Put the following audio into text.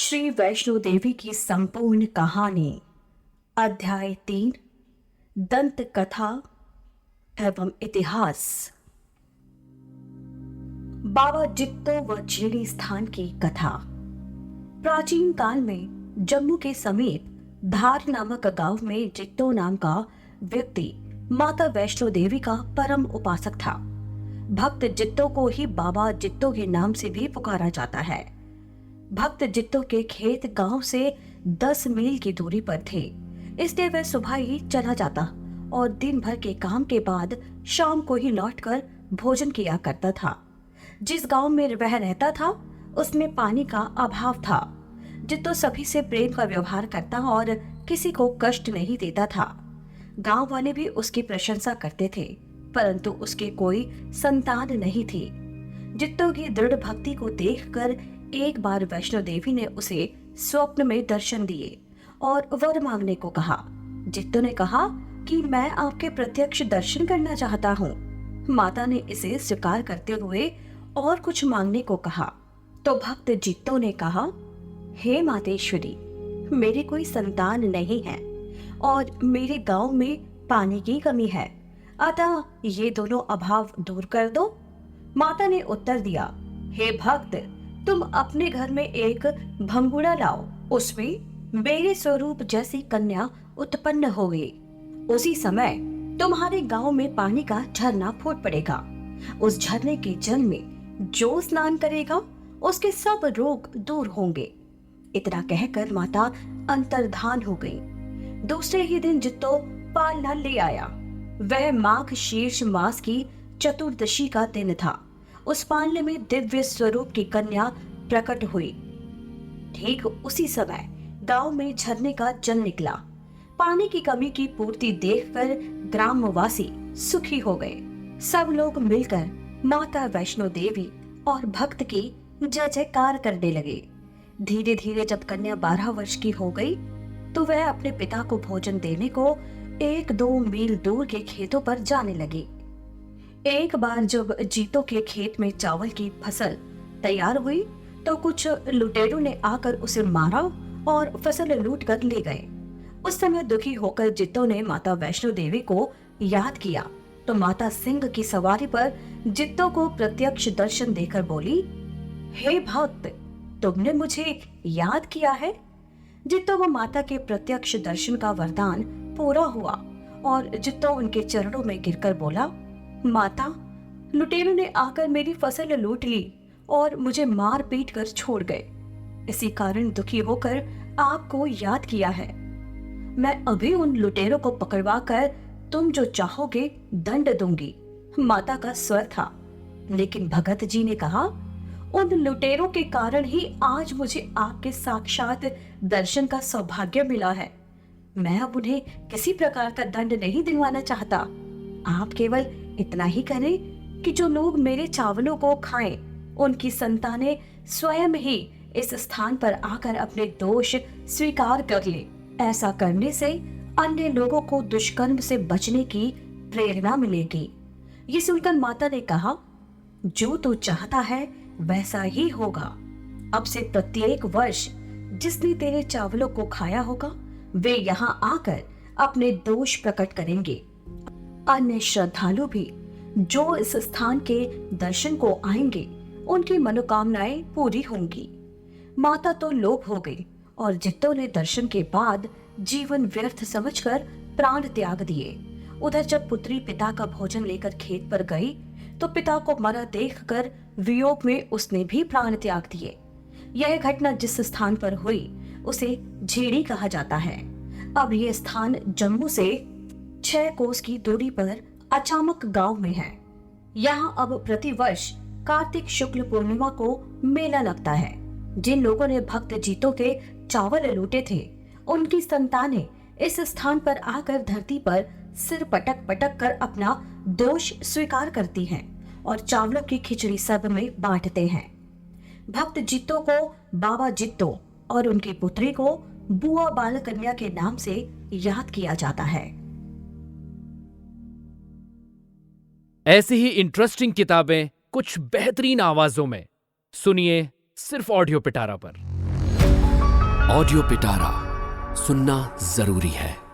श्री वैष्णो देवी की संपूर्ण कहानी। अध्याय 3। दंत कथा एवं इतिहास। बाबा जित्तो व झिड़ी स्थान की कथा। प्राचीन काल में जम्मू के समीप धार नामक गांव में जित्तो नाम का व्यक्ति माता वैष्णो देवी का परम उपासक था। भक्त जित्तो को ही बाबा जित्तो के नाम से भी पुकारा जाता है। भक्त जित्तो के खेत गांव से 10 मील की दूरी पर थे, इसलिए वह सुबह ही चला जाता और दिन भर के काम के बाद शाम को ही लौटकर भोजन किया करता था। जिस गांव में वह रहता था उसमें पानी का अभाव था। जित्तो सभी से प्रेम का व्यवहार करता और किसी को कष्ट नहीं देता था। गांव वाले भी उसकी प्रशंसा करते थे, परंतु उसके कोई संतान नहीं थी। जित्तो की दृढ़ भक्ति को देखकर एक बार वैष्णो देवी ने उसे स्वप्न में दर्शन दिए और वर मांगने को कहा। जित्तो ने कहा कि मैं आपके प्रत्यक्ष दर्शन करना चाहता हूँ। माता ने इसे स्वीकार करते हुए और कुछ मांगने को कहा तो भक्त जित्तो ने कहा, हे मातेश्वरी, मेरी कोई संतान नहीं है और मेरे गांव में पानी की कमी है, अतः ये दोनों अभाव दूर कर दो। माता ने उत्तर दिया, हे भक्त, तुम अपने घर में एक भंगुड़ा लाओ, उसमें मेरे स्वरूप जैसी कन्या उत्पन्न होगी। उसी समय तुम्हारे गांव में पानी का झरना फूट पड़ेगा। उस झरने के जल में जो स्नान करेगा उसके सब रोग दूर होंगे। इतना कहकर माता अंतर्धान हो गई। दूसरे ही दिन जित्तो पालना ले आया। वह माघ शीर्ष मास की चतुर्दशी का दिन था। उस पालने में दिव्य स्वरूप की कन्या प्रकट हुई। ठीक उसी समय गांव में झरने का जल निकला। पानी की कमी की पूर्ति देखकर ग्रामवासी सुखी हो गए। सब लोग मिलकर माता वैष्णो देवी और भक्त की जय जयकार करने लगे। धीरे धीरे जब कन्या 12 वर्ष की हो गई तो वह अपने पिता को भोजन देने को 1-2 मील दूर के खेतों पर जाने लगी। एक बार जब जीतो के खेत में चावल की फसल तैयार हुई तो कुछ लुटेरों ने आकर उसे मारा और फसल लूट कर ले गए। उस समय दुखी होकर जित्तो ने माता वैष्णो देवी को याद किया तो माता सिंह की सवारी पर जित्तो को प्रत्यक्ष दर्शन देकर बोली, हे भक्त, तुमने मुझे याद किया है। जित्तो व माता के प्रत्यक्ष दर्शन का वरदान पूरा हुआ और जित्तो उनके चरणों में गिरकर बोला, माता, लुटेरों ने आकर मेरी फसल लूट ली और मुझे मार पीट कर छोड़ गए। इसी कारण दुखी होकर आपको याद किया है। मैं अभी उन लुटेरों को पकड़वा कर तुम जो चाहोगे दंड दूंगी। माता का स्वर था, लेकिन भगत जी ने कहा, उन लुटेरों के कारण ही आज मुझे आपके साक्षात दर्शन का सौभाग्य मिला है। मैं अब उन्हें किसी प्रकार का दंड नहीं दिलवाना चाहता। आप केवल इतना ही करें कि जो लोग मेरे चावलों को खाएं, उनकी संतानें स्वयं ही इस स्थान पर आकर अपने दोष स्वीकार कर ले। ऐसा करने से अन्य लोगों को दुष्कर्म से बचने की प्रेरणा मिलेगी। ये सुनकर माता ने कहा, जो तू चाहता है वैसा ही होगा। अब से प्रत्येक वर्ष जिसने तेरे चावलों को खाया होगा वे यहाँ आकर अपने दोष प्रकट करेंगे। अन्य श्रद्धालु भी जो इस स्थान के दर्शन को आएंगे उनकी मनोकामनाएं पूरी होंगी। माता तो लोभ हो गई और जित्तो ने दर्शन के बाद जीवन व्यर्थ समझकर प्राण त्याग दिए। उधर जब पुत्री पिता का भोजन लेकर खेत पर गई तो पिता को मरा देखकर वियोग में उसने भी प्राण त्याग दिए। यह घटना जिस स्थान पर हुई उसे झिड़ी कहा जाता है। अब यह स्थान जम्मू से 6 कोस की दूरी पर अचामक गांव में है। यहाँ अब प्रतिवर्ष कार्तिक शुक्ल पूर्णिमा को मेला लगता है। जिन लोगों ने भक्त जीतो के चावल लूटे थे उनकी संतानें इस स्थान पर आकर धरती पर सिर पटक पटक कर अपना दोष स्वीकार करती हैं और चावलों की खिचड़ी सब में बांटते हैं। भक्त जित्तो को बाबा जित्तो और उनकी पुत्री को बुआ बाल कन्या के नाम से याद किया जाता है। ऐसी ही इंटरेस्टिंग किताबें कुछ बेहतरीन आवाजों में सुनिए सिर्फ ऑडियो पिटारा पर। ऑडियो पिटारा सुनना जरूरी है।